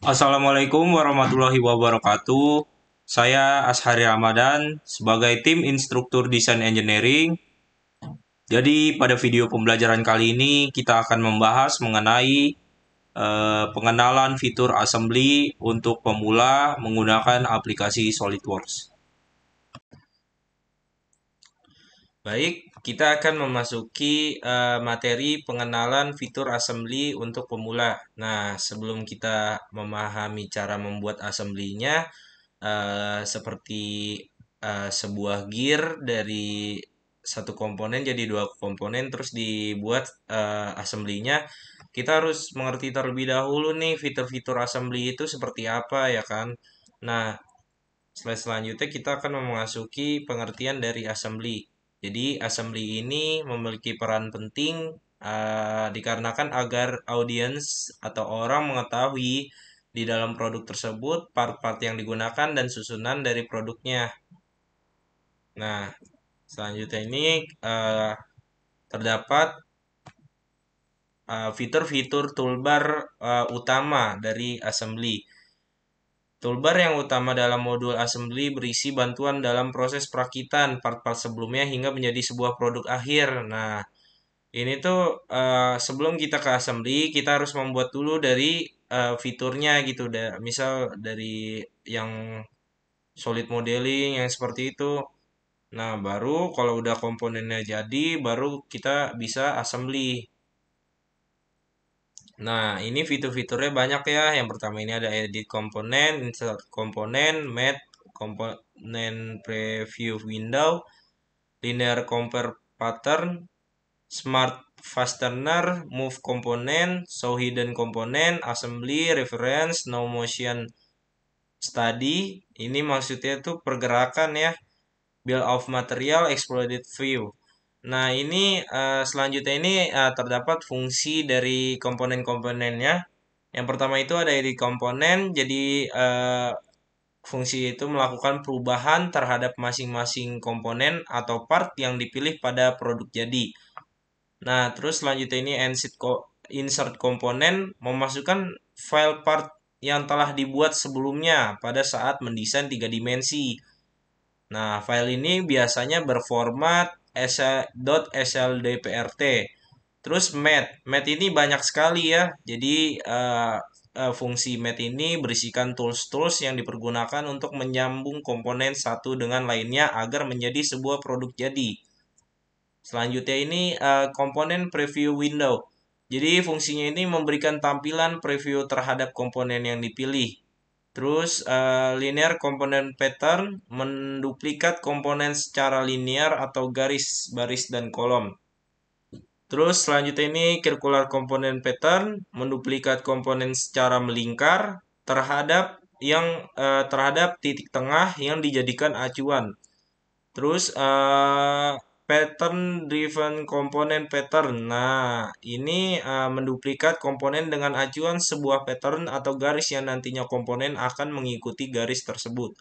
Assalamualaikum warahmatullahi wabarakatuh. Saya Ashari Ramadan sebagai tim instruktur desain engineering. Jadi pada video pembelajaran kali ini kita akan membahas mengenai pengenalan fitur assembly untuk pemula menggunakan aplikasi SolidWorks. Baik, kita akan memasuki materi pengenalan fitur assembly untuk pemula. Nah, sebelum kita memahami cara membuat assembly-nya, seperti sebuah gear dari satu komponen jadi dua komponen terus dibuat assembly-nya, kita harus mengerti terlebih dahulu nih fitur-fitur assembly itu seperti apa ya kan. Nah, slide selanjutnya kita akan memasuki pengertian dari assembly. Jadi assembly ini memiliki peran penting dikarenakan agar audiens atau orang mengetahui di dalam produk tersebut part-part yang digunakan dan susunan dari produknya. Nah, selanjutnya ini terdapat fitur-fitur toolbar utama dari assembly. Toolbar yang utama dalam modul assembly berisi bantuan dalam proses perakitan part-part sebelumnya hingga menjadi sebuah produk akhir. Nah, ini tuh sebelum kita ke assembly, kita harus membuat dulu dari fiturnya gitu. Misal dari yang solid modeling yang seperti itu. Nah, baru kalau udah komponennya jadi, baru kita bisa assembly. Nah, ini fitur-fiturnya banyak ya. Yang pertama ini ada edit komponen, insert komponen, matte komponen preview window, linear compare pattern, smart fastener, move komponen, show hidden komponen, assembly, reference, no motion study. Ini maksudnya tuh pergerakan ya. Bill of material, exploded view. Nah, ini selanjutnya ini terdapat fungsi dari komponen-komponennya. Yang pertama itu ada edit komponen, jadi fungsi itu melakukan perubahan terhadap masing-masing komponen atau part yang dipilih pada produk jadi. Nah, terus selanjutnya ini insert komponen memasukkan file part yang telah dibuat sebelumnya pada saat mendesain tiga dimensi. Nah, file ini biasanya berformat .sldprt. Terus mat ini banyak sekali ya. Jadi fungsi mat ini berisikan tools-tools yang dipergunakan untuk menyambung komponen satu dengan lainnya agar menjadi sebuah produk jadi. Selanjutnya ini komponen preview window. Jadi fungsinya ini memberikan tampilan preview terhadap komponen yang dipilih. Terus linear component pattern menduplikat komponen secara linear atau garis, baris, dan kolom. Terus selanjutnya ini circular component pattern menduplikat komponen secara melingkar terhadap titik tengah yang dijadikan acuan. Terus pattern driven component pattern. Nah, ini menduplikat komponen dengan acuan sebuah pattern atau garis yang nantinya komponen akan mengikuti garis tersebut.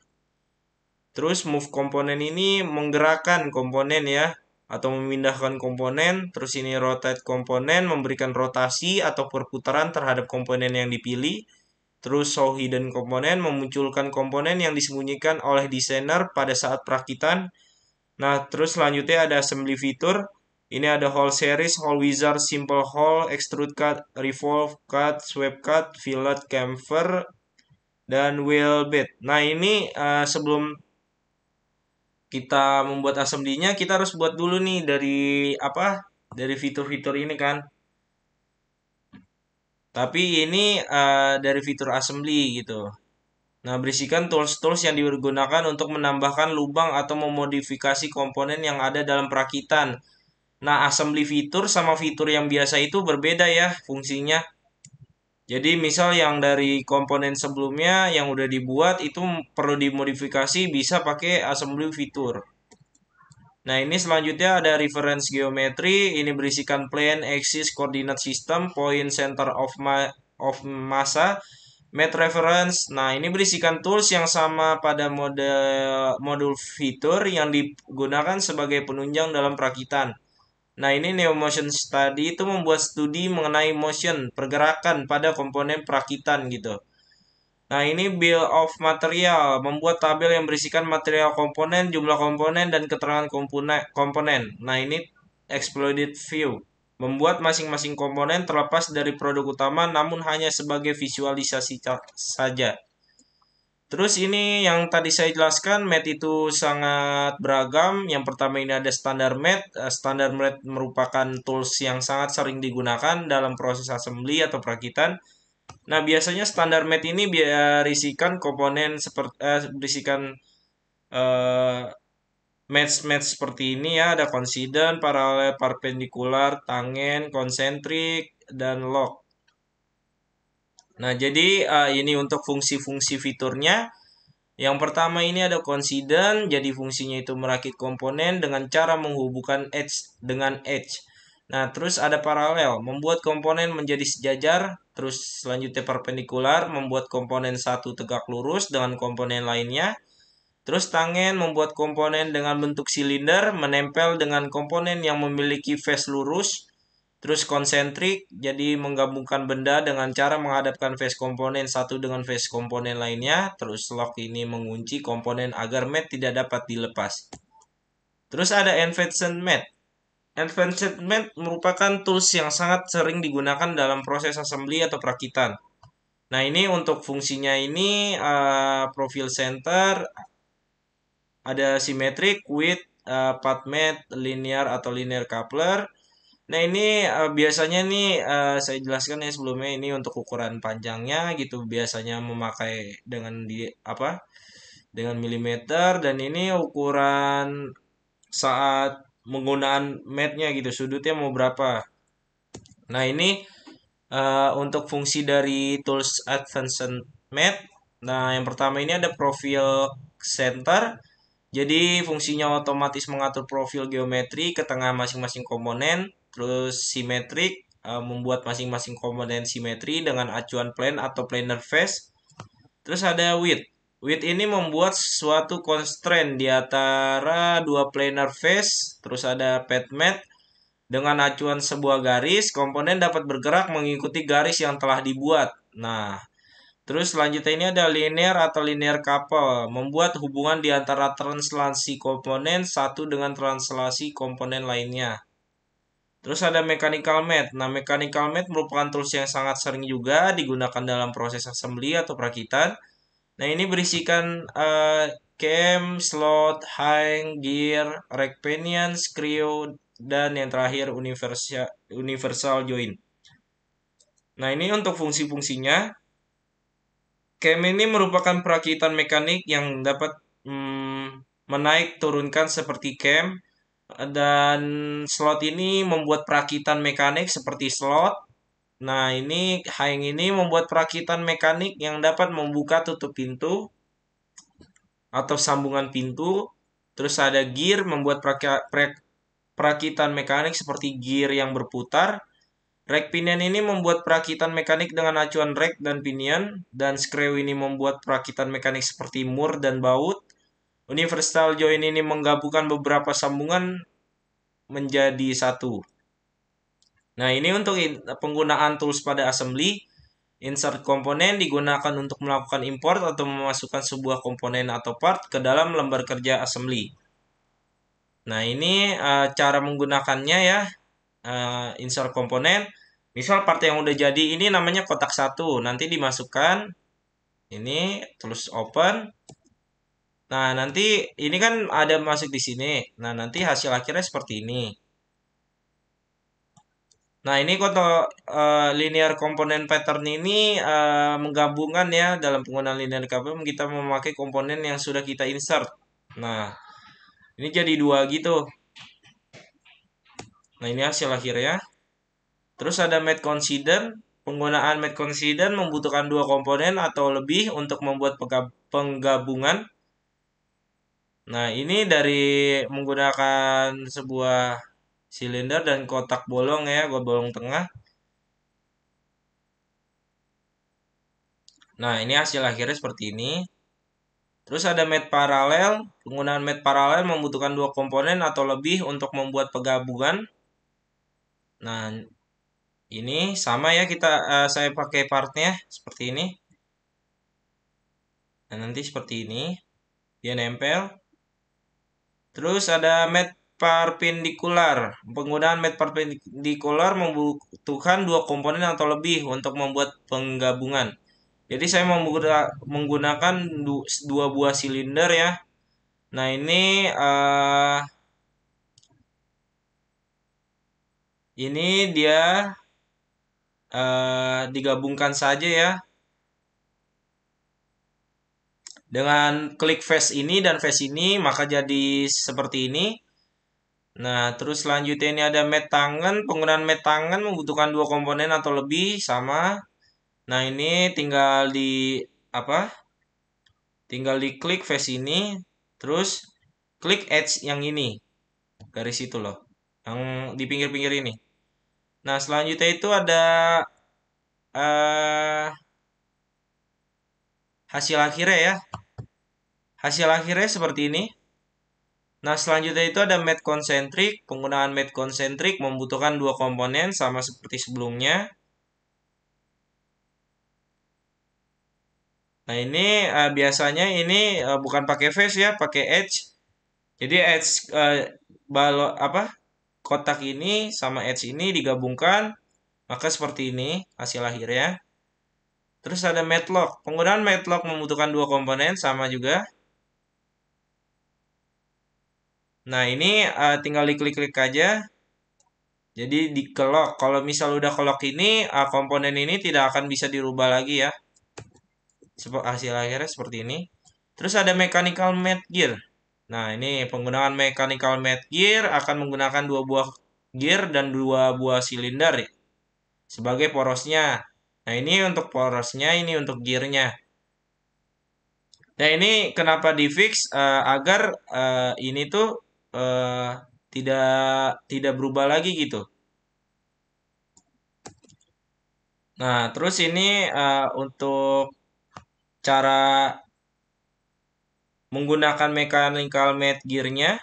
Terus move komponen ini menggerakkan komponen ya atau memindahkan komponen. Terus ini rotate komponen memberikan rotasi atau perputaran terhadap komponen yang dipilih. Terus show hidden komponen memunculkan komponen yang disembunyikan oleh desainer pada saat perakitan. Nah, terus selanjutnya ada assembly fitur. Ini ada hole series, hole wizard, simple hole, extrude cut, revolve cut, sweep cut, fillet, chamfer, dan wheel bed. Nah, ini sebelum kita membuat assembly-nya, kita harus buat dulu nih dari apa? Dari fitur-fitur ini kan. Tapi ini dari fitur assembly gitu. Nah, berisikan tools-tools yang digunakan untuk menambahkan lubang atau memodifikasi komponen yang ada dalam perakitan. Nah, assembly fitur sama fitur yang biasa itu berbeda ya fungsinya. Jadi misal yang dari komponen sebelumnya yang udah dibuat itu perlu dimodifikasi bisa pakai assembly fitur. Nah, ini selanjutnya ada reference geometry. Ini berisikan plane, axis, coordinate system, point center of massa, mate reference. Nah, ini berisikan tools yang sama pada modul fitur yang digunakan sebagai penunjang dalam perakitan. Nah, ini Neo Motion Study itu membuat studi mengenai motion, pergerakan pada komponen perakitan gitu. Nah, ini bill of material, membuat tabel yang berisikan material komponen, jumlah komponen, dan keterangan komponen. Nah, ini exploded view, membuat masing-masing komponen terlepas dari produk utama namun hanya sebagai visualisasi saja. Terus ini yang tadi saya jelaskan, mat itu sangat beragam. Yang pertama ini ada standar mat. Standar mat merupakan tools yang sangat sering digunakan dalam proses assembly atau perakitan. Nah, biasanya standar mat ini berisikan komponen seperti berisikan eh match-match seperti ini ya, ada coincident, paralel, perpendicular, tangent, konsentrik, dan log. Nah, jadi ini untuk fungsi-fungsi fiturnya. Yang pertama ini ada coincident, jadi fungsinya itu merakit komponen dengan cara menghubungkan edge dengan edge. Nah, terus ada paralel, membuat komponen menjadi sejajar. Terus selanjutnya perpendikular, membuat komponen satu tegak lurus dengan komponen lainnya. Terus tangen membuat komponen dengan bentuk silinder menempel dengan komponen yang memiliki face lurus. Terus konsentrik, jadi menggabungkan benda dengan cara menghadapkan face komponen satu dengan face komponen lainnya. Terus lock ini mengunci komponen agar mat tidak dapat dilepas. Terus ada advanced mat. Advanced mat merupakan tools yang sangat sering digunakan dalam proses assembly atau perakitan. Nah, ini untuk fungsinya ini profil center, ada symmetric, width, path mat, linear atau linear coupler. Nah, ini biasanya nih saya jelaskan ya sebelumnya, ini untuk ukuran panjangnya gitu biasanya memakai dengan di apa? Dengan milimeter, dan ini ukuran saat menggunakan matnya gitu, sudutnya mau berapa. Nah, ini untuk fungsi dari tools advanced mat. Nah, yang pertama ini ada profil center. Jadi fungsinya otomatis mengatur profil geometri ke tengah masing-masing komponen. Terus simetrik, membuat masing-masing komponen simetri dengan acuan plane atau planar face. Terus ada width. Width ini membuat suatu constraint di antara dua planar face. Terus ada path mat. Dengan acuan sebuah garis, komponen dapat bergerak mengikuti garis yang telah dibuat. Nah, terus selanjutnya ini ada linear atau linear couple, membuat hubungan di antara translasi komponen satu dengan translasi komponen lainnya. Terus ada mechanical mat. Nah, mechanical mat merupakan tools yang sangat sering juga digunakan dalam proses assembly atau perakitan. Nah, ini berisikan cam, slot, hang, gear, rack pinion, screw, dan yang terakhir universal joint. Nah, ini untuk fungsi-fungsinya. Cam ini merupakan perakitan mekanik yang dapat menaik turunkan seperti cam, dan slot ini membuat perakitan mekanik seperti slot. Nah, ini hang ini membuat perakitan mekanik yang dapat membuka tutup pintu atau sambungan pintu. Terus ada gear, membuat perakitan mekanik seperti gear yang berputar. Rack pinion ini membuat perakitan mekanik dengan acuan rack dan pinion, dan screw ini membuat perakitan mekanik seperti mur dan baut. Universal joint ini menggabungkan beberapa sambungan menjadi satu. Nah, ini untuk penggunaan tools pada assembly. Insert komponen digunakan untuk melakukan import atau memasukkan sebuah komponen atau part ke dalam lembar kerja assembly. Nah, ini cara menggunakannya ya. Insert komponen. Misal part yang udah jadi ini namanya kotak satu, nanti dimasukkan ini, terus open. Nah, nanti ini kan ada masuk di sini. Nah, nanti hasil akhirnya seperti ini. Nah, ini kalau linear component pattern ini menggabungkan ya, dalam penggunaan linear component kita memakai komponen yang sudah kita insert. Nah, ini jadi dua gitu. Nah, ini hasil akhirnya. Terus ada mate consider. Penggunaan mate consider membutuhkan dua komponen atau lebih untuk membuat penggabungan. Nah, ini dari menggunakan sebuah silinder dan kotak bolong ya, bolong tengah. Nah, ini hasil akhirnya seperti ini. Terus ada mat paralel. Penggunaan mat paralel membutuhkan dua komponen atau lebih untuk membuat penggabungan. Nah, ini sama ya, saya pakai partnya seperti ini. Nah, nanti seperti ini. Dia nempel. Terus ada mat perpendikular. Penggunaan mat perpendikular membutuhkan dua komponen atau lebih untuk membuat penggabungan. Jadi saya menggunakan dua buah silinder ya. Nah ini dia digabungkan saja ya dengan klik face ini dan face ini maka jadi seperti ini. Nah, terus selanjutnya ini ada mat tangan. Penggunaan mat tangan membutuhkan dua komponen atau lebih sama. Nah, ini tinggal di apa? Tinggal diklik face ini, terus klik edge yang ini. Garis itu loh. Yang di pinggir-pinggir ini. Nah, selanjutnya itu ada eh hasil akhirnya ya. Hasil akhirnya seperti ini. Nah, selanjutnya itu ada mat konsentrik. Penggunaan mat konsentrik membutuhkan dua komponen sama seperti sebelumnya. Nah, ini biasanya ini bukan pakai face ya, pakai edge. Jadi edge balok apa? Kotak ini sama edge ini digabungkan, maka seperti ini hasil akhirnya. Terus ada matlock. Penggunaan matlock membutuhkan dua komponen sama juga. Nah, ini tinggal diklik-klik aja. Jadi dikelok. Kalau misal udah kelok ini, komponen ini tidak akan bisa dirubah lagi ya. Hasil akhirnya seperti ini. Terus ada mechanical mat gear. Nah, ini penggunaan mechanical mat gear akan menggunakan dua buah gear dan dua buah silinder ya, sebagai porosnya. Nah, ini untuk porosnya, ini untuk gearnya. Nah, ini kenapa di fix agar ini tuh eh, tidak tidak berubah lagi gitu. Nah, terus ini untuk cara menggunakan mechanical mat gearnya.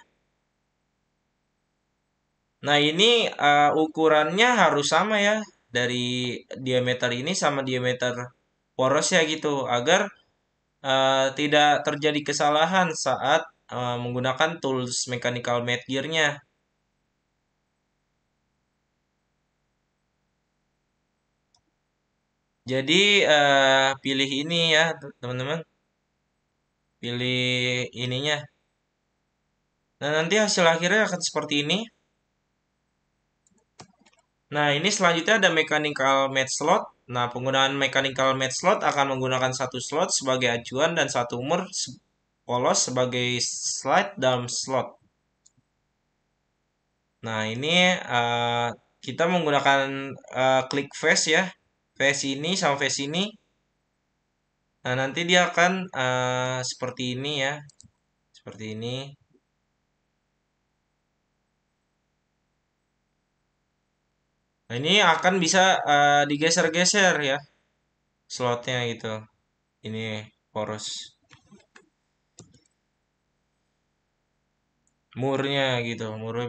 Nah, ini ukurannya harus sama ya dari diameter ini sama diameter porosnya gitu agar tidak terjadi kesalahan saat menggunakan tools mechanical mat gearnya. Jadi pilih ini ya teman-teman, pilih ininya. Nah, nanti hasil akhirnya akan seperti ini. Nah, ini selanjutnya ada mechanical mat slot. Nah, penggunaan mechanical mat slot akan menggunakan satu slot sebagai acuan dan satu polos sebagai slide dalam slot. Nah, ini kita menggunakan klik face ya. Face ini sama face ini. Nah, nanti dia akan seperti ini ya. Seperti ini. Nah, ini akan bisa digeser-geser ya slotnya gitu. Ini poros murnya gitu. Murnya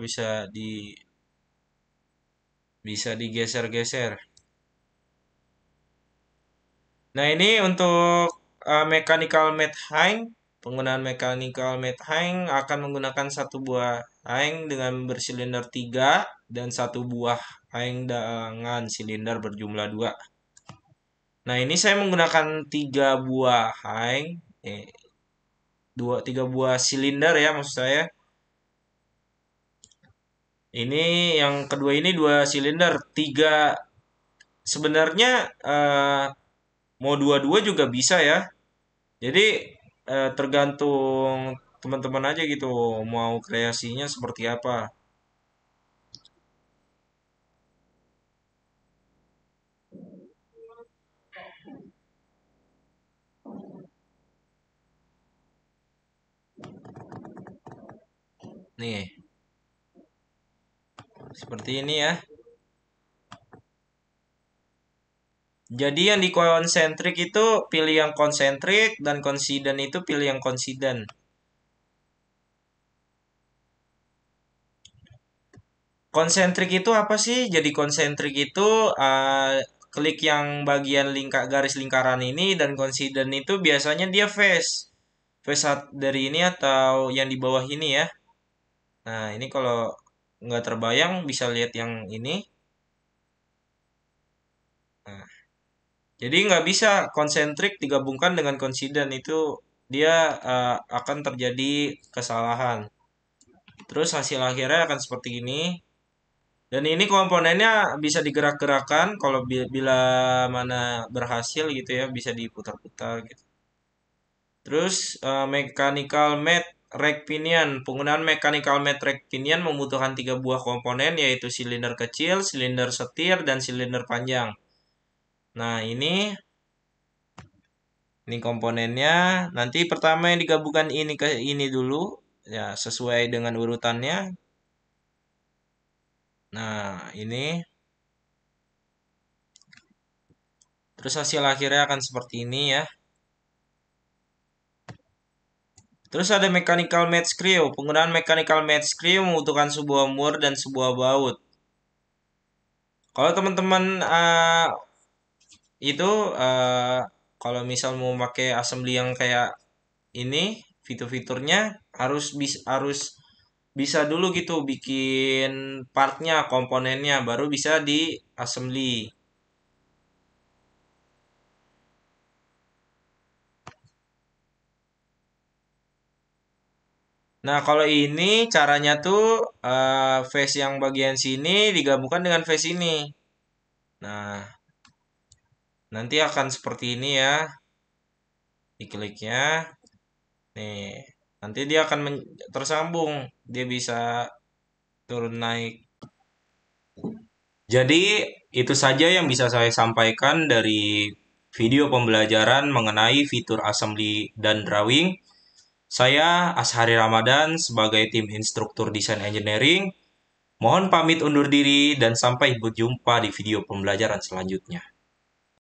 bisa digeser-geser. Nah, ini untuk mechanical mat hang. Penggunaan mechanical mat hang akan menggunakan satu buah hang dengan bersilinder 3 dan satu buah hang dengan silinder berjumlah 2. Nah, ini saya menggunakan 3 buah hang, tiga buah silinder ya maksud saya. Ini yang kedua ini 2 silinder, tiga sebenarnya mau dua-dua juga bisa ya. Jadi tergantung teman-teman aja gitu mau kreasinya seperti apa. Nih, seperti ini ya. Jadi yang di konsentrik itu pilih yang konsentrik dan konsiden itu pilih yang konsiden. Konsentrik itu apa sih? Jadi konsentrik itu klik yang bagian garis lingkaran ini dan coincident itu biasanya dia face. Dari ini atau yang di bawah ini ya. Nah, ini kalau nggak terbayang bisa lihat yang ini. Nah, jadi nggak bisa konsentrik digabungkan dengan coincident itu dia akan terjadi kesalahan. Terus hasil akhirnya akan seperti ini. Dan ini komponennya bisa digerak-gerakkan kalau bila mana berhasil gitu ya, bisa diputar-putar gitu. Terus mechanical mat rack pinion. Penggunaan mechanical mat rack pinion membutuhkan 3 buah komponen yaitu silinder kecil, silinder setir, dan silinder panjang. Nah, ini komponennya. Nanti pertama yang digabungkan ini ke ini dulu ya sesuai dengan urutannya. Nah, ini terus hasil akhirnya akan seperti ini ya. Terus ada mechanical match screw. Penggunaan mechanical match screw membutuhkan sebuah mur dan sebuah baut. Kalau teman-teman itu kalau misal mau pakai assembly yang kayak ini, fitur-fiturnya harus bisa dulu gitu bikin partnya, komponennya, baru bisa di assembly. Nah, kalau ini caranya tuh face yang bagian sini digabungkan dengan face ini. Nah, nanti akan seperti ini ya. Dikliknya. Nih, nanti dia akan tersambung. Dia bisa turun naik. Jadi, itu saja yang bisa saya sampaikan dari video pembelajaran mengenai fitur assembly dan drawing. Saya Ashari Ramadan sebagai tim instruktur desain engineering. Mohon pamit undur diri dan sampai berjumpa di video pembelajaran selanjutnya.